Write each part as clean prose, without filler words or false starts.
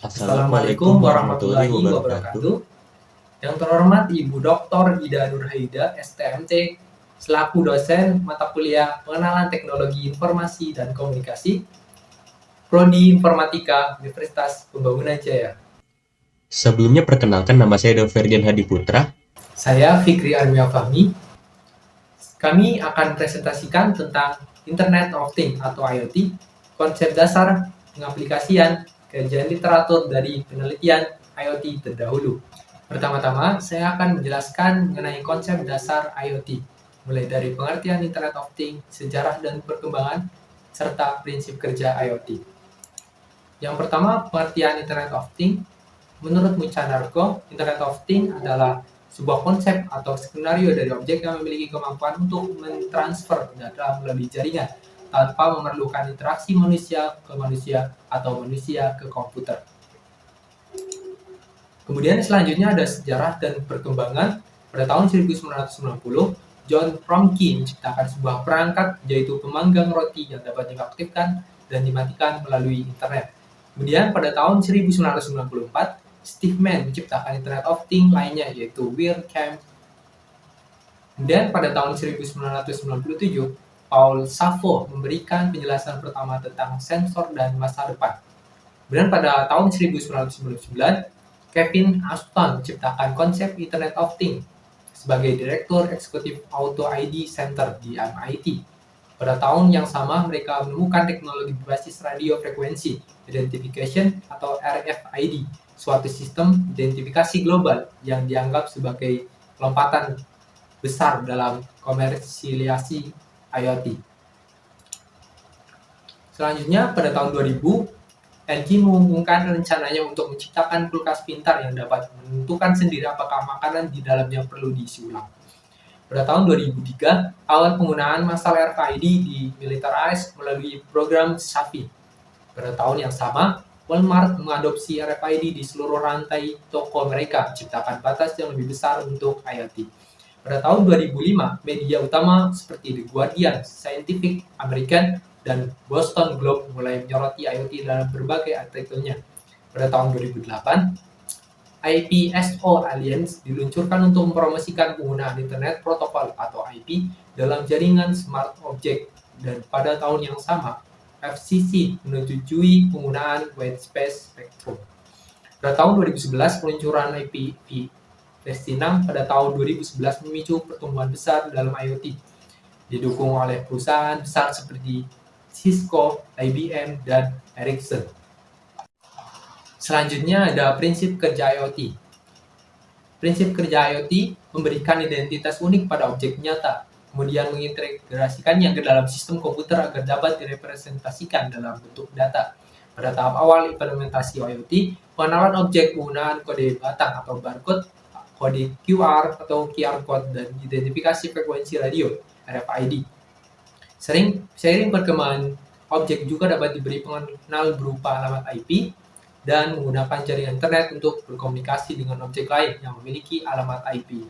Assalamualaikum warahmatullahi wabarakatuh. Yang terhormat Ibu Dr. Ida Nurhaida, STMT, selaku dosen mata kuliah Pengenalan Teknologi Informasi dan Komunikasi, Prodi Informatika, Universitas Pembangunan Jaya. Sebelumnya perkenalkan, nama saya Doverdian Hadi Putra. Saya Fikri Armia Fahmi. Kami akan presentasikan tentang Internet of Things atau IoT, konsep dasar pengaplikasian, kajian literatur dari penelitian IoT terdahulu. Pertama-tama, saya akan menjelaskan mengenai konsep dasar IoT, mulai dari pengertian Internet of Things, sejarah dan perkembangan, serta prinsip kerja IoT. Yang pertama, pengertian Internet of Things. Menurut Muchanarko, Internet of Things adalah sebuah konsep atau skenario dari objek yang memiliki kemampuan untuk mentransfer data melalui jaringan tanpa memerlukan interaksi manusia ke manusia atau manusia ke komputer. Kemudian selanjutnya ada sejarah dan perkembangan. Pada tahun 1990, John Fromke menciptakan sebuah perangkat, yaitu pemanggang roti yang dapat diaktifkan dan dimatikan melalui internet. Kemudian pada tahun 1994, Steve Mann menciptakan Internet of Things lainnya, yaitu WirCam. Kemudian pada tahun 1997, Paul Szafo memberikan penjelasan pertama tentang sensor dan masa depan. Kemudian pada tahun 1999, Kevin Ashton menciptakan konsep Internet of Things sebagai Direktur Eksekutif Auto ID Center di MIT. Pada tahun yang sama, mereka menemukan teknologi berbasis radio frekuensi identification atau RFID, suatu sistem identifikasi global yang dianggap sebagai lompatan besar dalam komersialisasi IoT. Selanjutnya, pada tahun 2000, LG mengumumkan rencananya untuk menciptakan kulkas pintar yang dapat menentukan sendiri apakah makanan di dalamnya perlu diisi ulang. Pada tahun 2003, awal penggunaan massal RFID dimilitarize melalui program SAFI. Pada tahun yang sama, Walmart mengadopsi RFID di seluruh rantai toko mereka, menciptakan batas yang lebih besar untuk IoT. Pada tahun 2005, media utama seperti The Guardian, Scientific American, dan Boston Globe mulai menyoroti IoT dalam berbagai artikelnya. Pada tahun 2008, IPSO Alliance diluncurkan untuk mempromosikan penggunaan Internet Protocol atau IP dalam jaringan Smart Object, dan pada tahun yang sama, FCC menyetujui penggunaan White Space Spectrum. Pada tahun 2011, peluncuran IPv6 pada tahun 2011 memicu pertumbuhan besar dalam IoT, didukung oleh perusahaan besar seperti Cisco, IBM, dan Ericsson. Selanjutnya ada prinsip kerja IoT. Prinsip kerja IoT memberikan identitas unik pada objek nyata, kemudian mengintegrasikannya ke dalam sistem komputer agar dapat direpresentasikan dalam bentuk data. Pada tahap awal implementasi IoT, pengenalan objek penggunaan kode batang atau barcode, kode QR atau QR code, dan identifikasi frekuensi radio RFID. Seiring perkembangan objek juga dapat diberi pengenal berupa alamat IP dan menggunakan jaringan internet untuk berkomunikasi dengan objek lain yang memiliki alamat IP.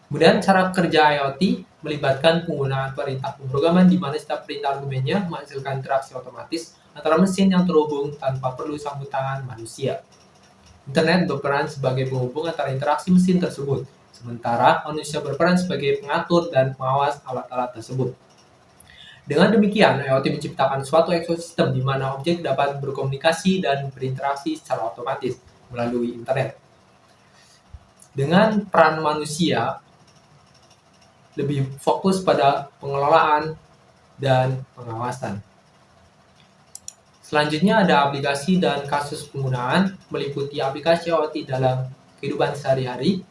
Kemudian cara kerja IoT melibatkan penggunaan perintah pemrograman di mana setiap perintah argumennya menghasilkan interaksi otomatis antara mesin yang terhubung tanpa perlu campur tangan manusia. Internet berperan sebagai penghubung antara interaksi mesin tersebut, sementara manusia berperan sebagai pengatur dan pengawas alat-alat tersebut. Dengan demikian, IoT menciptakan suatu ekosistem di mana objek dapat berkomunikasi dan berinteraksi secara otomatis melalui internet. Dengan peran manusia lebih fokus pada pengelolaan dan pengawasan. Selanjutnya ada aplikasi dan kasus penggunaan, meliputi aplikasi IoT dalam kehidupan sehari-hari,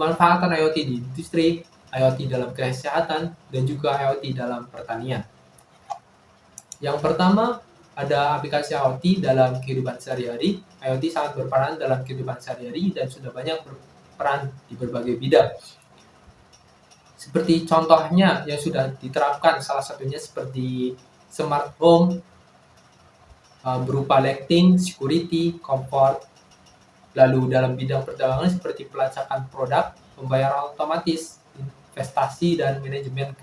manfaatan IoT di industri, IoT dalam kesehatan, dan juga IoT dalam pertanian. Yang pertama, ada aplikasi IoT dalam kehidupan sehari-hari. IoT sangat berperan dalam kehidupan sehari-hari dan sudah banyak berperan di berbagai bidang. Seperti contohnya yang sudah diterapkan, salah satunya seperti smart home, berupa lighting, security, comfort. Lalu dalam bidang perdagangan seperti pelacakan produk, pembayaran otomatis, investasi, dan manajemen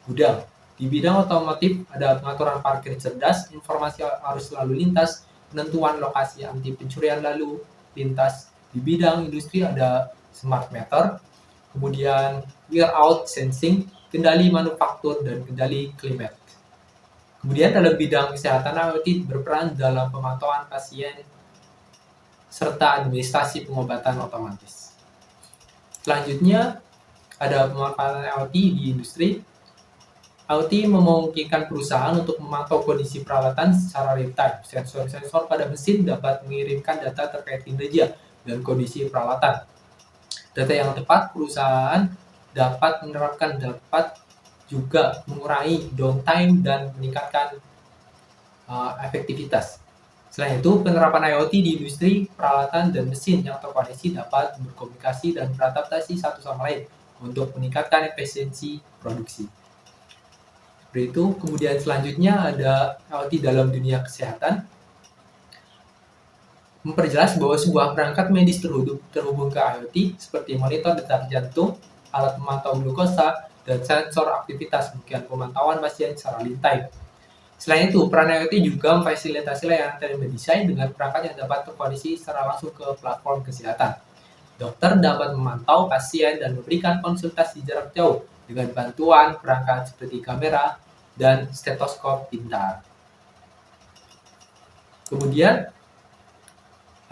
gudang. Di bidang otomotif ada pengaturan parkir cerdas, informasi arus lalu lintas, penentuan lokasi anti pencurian lalu lintas. Di bidang industri ada smart meter, kemudian warehouse sensing, kendali manufaktur, dan kendali climate. Kemudian dalam bidang kesehatan, IoT berperan dalam pemantauan pasien serta administrasi pengobatan otomatis. Selanjutnya, ada pemanfaatan IoT di industri. IoT memungkinkan perusahaan untuk memantau kondisi peralatan secara real-time. Sensor-sensor pada mesin dapat mengirimkan data terkait kinerja dan kondisi peralatan. Data yang tepat, perusahaan dapat menerapkan dapat juga mengurangi downtime dan meningkatkan efektivitas. Selain itu, penerapan IoT di industri, peralatan, dan mesin yang terkoneksi dapat berkomunikasi dan beradaptasi satu sama lain untuk meningkatkan efisiensi produksi. Seperti itu. Kemudian selanjutnya ada IoT dalam dunia kesehatan. Memperjelas bahwa sebuah perangkat medis terhubung ke IoT seperti monitor detak jantung, alat memantau glukosa, dan sensor aktivitas demikian pemantauan pasien secara real time. Selain itu, peran IoT juga memfasilitasi layanan telemedicine dengan perangkat yang dapat terkoneksi secara langsung ke platform kesehatan. Dokter dapat memantau pasien dan memberikan konsultasi jarak jauh dengan bantuan perangkat seperti kamera dan stetoskop pintar. Kemudian,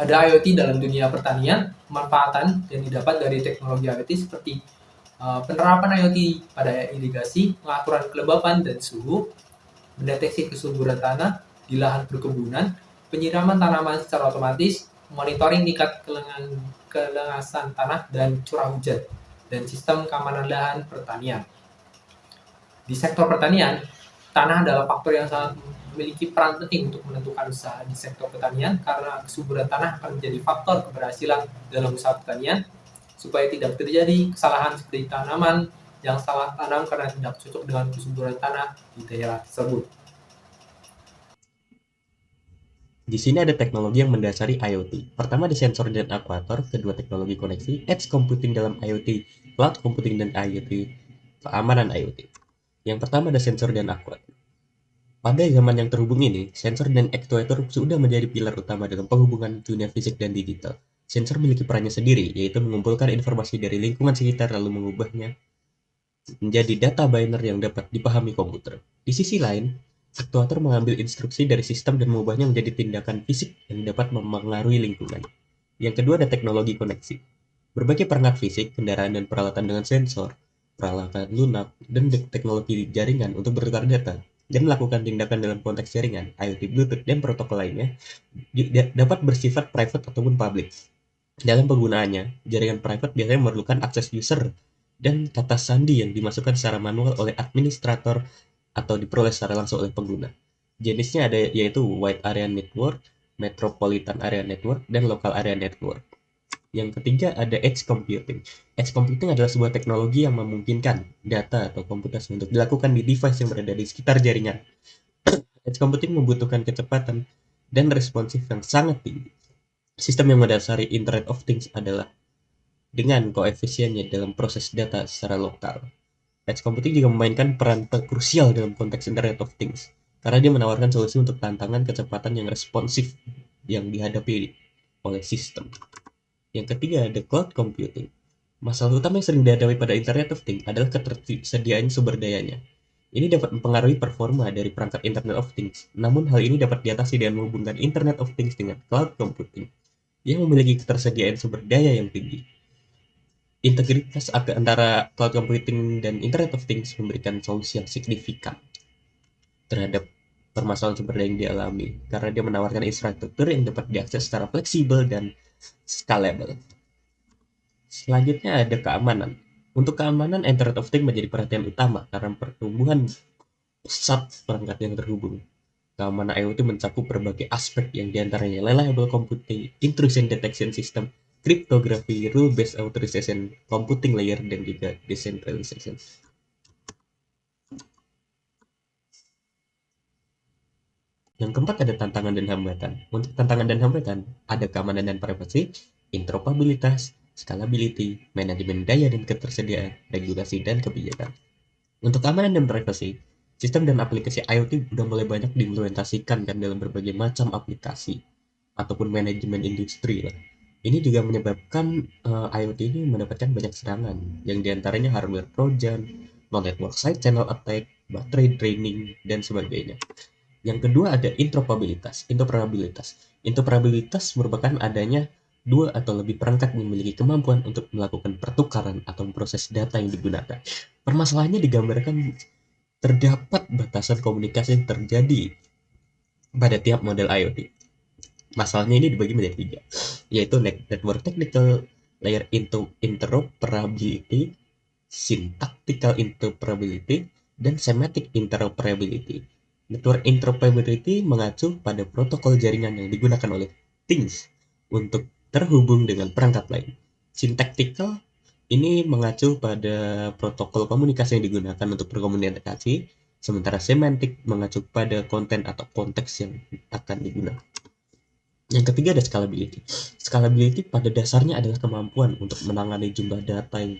ada IoT dalam dunia pertanian. Pemanfaatan yang didapat dari teknologi IoT seperti penerapan IoT pada irigasi, pengaturan kelembapan dan suhu, mendeteksi kesuburan tanah di lahan perkebunan, penyiraman tanaman secara otomatis, monitoring tingkat kelengasan tanah dan curah hujan, dan sistem keamanan lahan pertanian. Di sektor pertanian, tanah adalah faktor yang sangat memiliki peran penting untuk menentukan usaha di sektor pertanian karena kesuburan tanah akan menjadi faktor keberhasilan dalam usaha pertanian supaya tidak terjadi kesalahan seperti tanaman yang salah tanam karena tidak cocok dengan kesuburan tanah di daerah tersebut. Di sini ada teknologi yang mendasari IoT. Pertama ada sensor dan aktuator, kedua teknologi koneksi, edge computing dalam IoT, cloud computing dan IoT, keamanan IoT. Yang pertama ada sensor dan aktuator. Pada zaman yang terhubung ini, sensor dan aktuator sudah menjadi pilar utama dalam penghubungan dunia fisik dan digital. Sensor memiliki perannya sendiri, yaitu mengumpulkan informasi dari lingkungan sekitar lalu mengubahnya menjadi data binary yang dapat dipahami komputer. Di sisi lain, aktuator mengambil instruksi dari sistem dan mengubahnya menjadi tindakan fisik yang dapat mempengaruhi lingkungan. Yang kedua ada teknologi koneksi. Berbagai perangkat fisik, kendaraan dan peralatan dengan sensor, peralatan lunak, dan teknologi jaringan untuk bertukar data dan melakukan tindakan dalam konteks jaringan, IoT, Bluetooth, dan protokol lainnya dapat bersifat private ataupun public. Dalam penggunaannya, jaringan private biasanya memerlukan akses user dan kata sandi yang dimasukkan secara manual oleh administrator atau diperoleh secara langsung oleh pengguna. Jenisnya ada yaitu Wide Area Network, Metropolitan Area Network, dan Local Area Network. Yang ketiga ada edge computing. Edge computing adalah sebuah teknologi yang memungkinkan data atau komputasi untuk dilakukan di device yang berada di sekitar jaringan. Edge computing membutuhkan kecepatan dan responsif yang sangat tinggi. Sistem yang mendasari Internet of Things adalah dengan koefisiennya dalam proses data secara lokal. Edge computing juga memainkan peran krusial dalam konteks Internet of Things karena dia menawarkan solusi untuk tantangan kecepatan yang responsif yang dihadapi oleh sistem. Yang ketiga ada cloud computing. Masalah utama yang sering dihadapi pada Internet of Things adalah ketersediaan sumber dayanya. Ini dapat mempengaruhi performa dari perangkat Internet of Things, namun hal ini dapat diatasi dengan menghubungkan Internet of Things dengan cloud computing yang memiliki ketersediaan sumber daya yang tinggi. Integritas antara cloud computing dan Internet of Things memberikan solusi yang signifikan terhadap permasalahan sumber daya yang dialami karena dia menawarkan infrastruktur yang dapat diakses secara fleksibel dan scalable. Selanjutnya ada keamanan. Untuk keamanan, Internet of Things menjadi perhatian utama karena pertumbuhan pesat perangkat yang terhubung. Keamanan IoT mencakup berbagai aspek yang diantaranya reliable computing, intrusion detection system, kriptografi, rule-based authorization, computing layer, dan juga decentralization. Yang keempat ada tantangan dan hambatan. Untuk tantangan dan hambatan, ada keamanan dan privasi, interoperabilitas, scalability, manajemen daya dan ketersediaan, regulasi, dan kebijakan. Untuk keamanan dan privasi, sistem dan aplikasi IoT sudah mulai banyak diimplementasikan kan dalam berbagai macam aplikasi. ataupun manajemen industri lah. Ini juga menyebabkan IoT ini mendapatkan banyak serangan, yang diantaranya hardware trojan, non-network side channel attack, baterai draining, dan sebagainya. Yang kedua ada interoperabilitas. Interoperabilitas merupakan adanya dua atau lebih perangkat yang memiliki kemampuan untuk melakukan pertukaran atau proses data yang digunakan. Permasalahannya digambarkan terdapat batasan komunikasi yang terjadi pada tiap model IoT. Masalahnya ini dibagi menjadi tiga, yaitu network technical layer interoperability, syntactical interoperability, dan semantic interoperability. Network interoperability mengacu pada protokol jaringan yang digunakan oleh things untuk terhubung dengan perangkat lain. Syntactical ini mengacu pada protokol komunikasi yang digunakan untuk berkomunikasi, sementara semantik mengacu pada konten atau konteks yang akan digunakan. Yang ketiga ada scalability. Scalability pada dasarnya adalah kemampuan untuk menangani jumlah data yang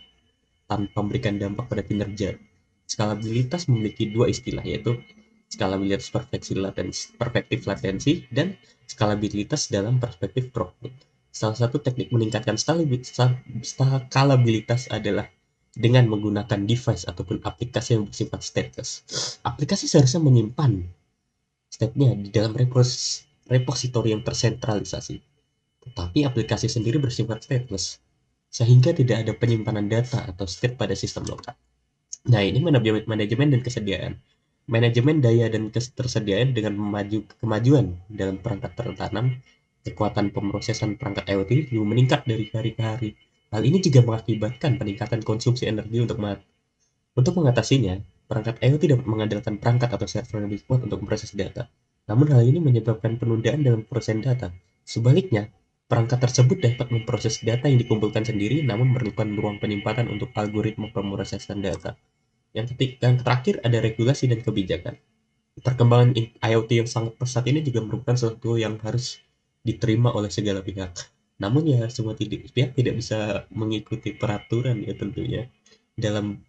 tanpa memberikan dampak pada kinerja. Skalabilitas memiliki dua istilah, yaitu skalabilitas perspektif latensi dan skalabilitas dalam perspektif throughput. Salah satu teknik meningkatkan skalabilitas adalah dengan menggunakan device ataupun aplikasi yang bersifat stateless. Aplikasi seharusnya menyimpan state-nya di dalam repositori yang tersentralisasi, tetapi aplikasi sendiri bersifat stateless, sehingga tidak ada penyimpanan data atau state pada sistem lokal. Nah, ini manajemen dan kesediaan. Manajemen daya dan ketersediaan dengan kemajuan dalam perangkat tertanam, kekuatan pemrosesan perangkat IoT juga meningkat dari hari ke hari. Hal ini juga mengakibatkan peningkatan konsumsi energi untuk mengatasinya. Perangkat IoT dapat mengandalkan perangkat atau server yang lebih kuat untuk memproses data. Namun hal ini menyebabkan penundaan dalam proses data. Sebaliknya, perangkat tersebut dapat memproses data yang dikumpulkan sendiri namun memerlukan ruang penyimpanan untuk algoritma pemrosesan data. Yang terakhir ada regulasi dan kebijakan. Perkembangan IoT yang sangat pesat ini juga merupakan sesuatu yang harus diterima oleh segala pihak. Namun ya semua pihak tidak bisa mengikuti peraturan ya tentunya. Dalam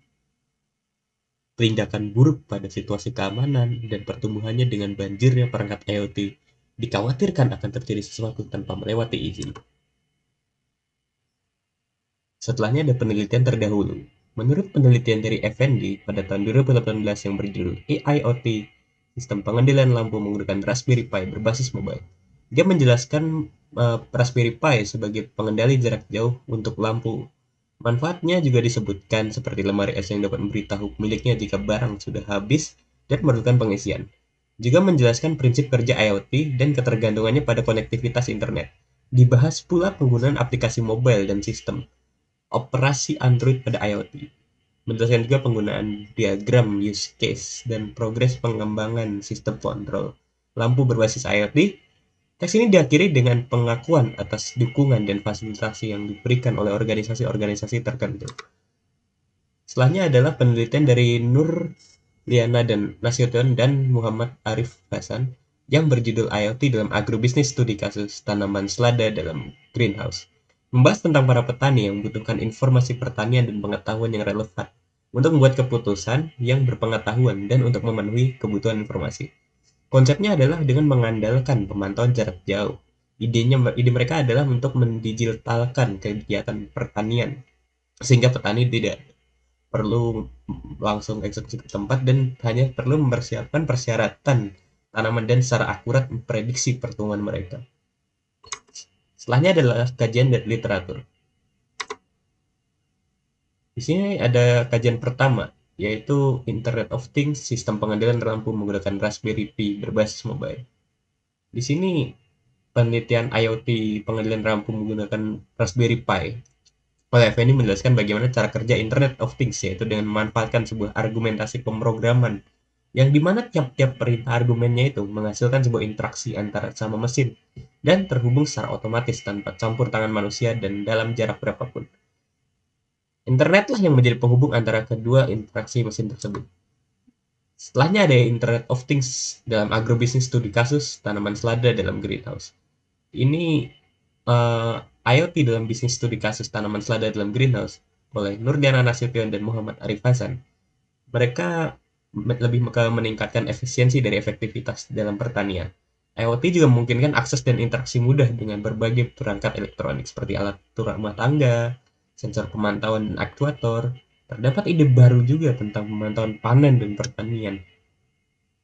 tindakan buruk pada situasi keamanan dan pertumbuhannya dengan banjirnya perangkat IoT, dikhawatirkan akan terjadi sesuatu tanpa melewati izin. Setelahnya ada penelitian terdahulu. Menurut penelitian dari Effendi pada tahun 2018 yang berjudul AIoT, sistem pengendalian lampu menggunakan Raspberry Pi berbasis mobile. Dia menjelaskan Raspberry Pi sebagai pengendali jarak jauh untuk lampu. Manfaatnya juga disebutkan seperti lemari es yang dapat memberitahu pemiliknya jika barang sudah habis dan memerlukan pengisian. Juga menjelaskan prinsip kerja IoT dan ketergantungannya pada konektivitas internet. Dibahas pula penggunaan aplikasi mobile dan sistem operasi Android pada IoT. Menjelaskan juga penggunaan diagram use case dan progres pengembangan sistem kontrol lampu berbasis IoT. Teks ini diakhiri dengan pengakuan atas dukungan dan fasilitasi yang diberikan oleh organisasi-organisasi tertentu. Setelahnya adalah penelitian dari Nur Liana dan Nasution dan Muhammad Arif Hasan yang berjudul IoT dalam Agrobisnis Studi Kasus Tanaman Selada dalam Greenhouse. Membahas tentang para petani yang membutuhkan informasi pertanian dan pengetahuan yang relevan untuk membuat keputusan yang berpengetahuan dan untuk memenuhi kebutuhan informasi. Konsepnya adalah dengan mengandalkan pemantauan jarak jauh. Ide mereka adalah untuk mendigitalkan kegiatan pertanian sehingga petani tidak perlu langsung eksekusi ke tempat dan hanya perlu mempersiapkan persyaratan tanaman dan secara akurat memprediksi pertumbuhan mereka. Setelahnya adalah kajian dari literatur. Di sini ada kajian pertama, yaitu Internet of Things, sistem pengendalian lampu menggunakan Raspberry Pi berbasis mobile. Di sini penelitian IoT pengendalian lampu menggunakan Raspberry Pi oleh Effendi menjelaskan bagaimana cara kerja Internet of Things, yaitu dengan memanfaatkan sebuah argumentasi pemrograman yang dimana tiap-tiap perintah argumennya itu menghasilkan sebuah interaksi antara sama mesin dan terhubung secara otomatis tanpa campur tangan manusia dan dalam jarak berapapun. Internetlah yang menjadi penghubung antara kedua interaksi mesin tersebut. Setelahnya ada Internet of Things dalam agrobisnis studi kasus tanaman selada dalam greenhouse. Ini IoT dalam bisnis studi kasus tanaman selada dalam greenhouse oleh Nurdiana Nasution dan Muhammad Arif Hasan. Mereka lebih meningkatkan efisiensi dari efektivitas dalam pertanian. IoT juga memungkinkan akses dan interaksi mudah dengan berbagai perangkat elektronik seperti alat rumah tangga, sensor pemantauan dan aktuator. Terdapat ide baru juga tentang pemantauan panen dan pertanian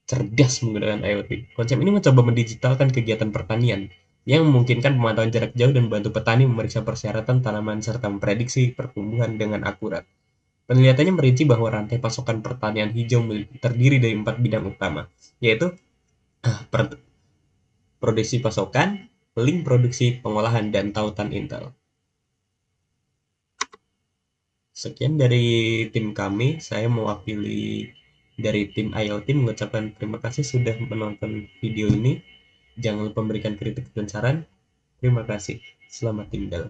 cerdas menggunakan IoT. Konsep ini mencoba mendigitalkan kegiatan pertanian yang memungkinkan pemantauan jarak jauh dan membantu petani memeriksa persyaratan tanaman serta memprediksi pertumbuhan dengan akurat. Penelitiannya merinci bahwa rantai pasokan pertanian hijau terdiri dari 4 bidang utama, yaitu produksi pasokan, link produksi, pengolahan, dan tautan intel. Sekian dari tim kami, saya mewakili dari tim IoT mengucapkan terima kasih sudah menonton video ini. Jangan lupa memberikan kritik dan saran. Terima kasih. Selamat tinggal.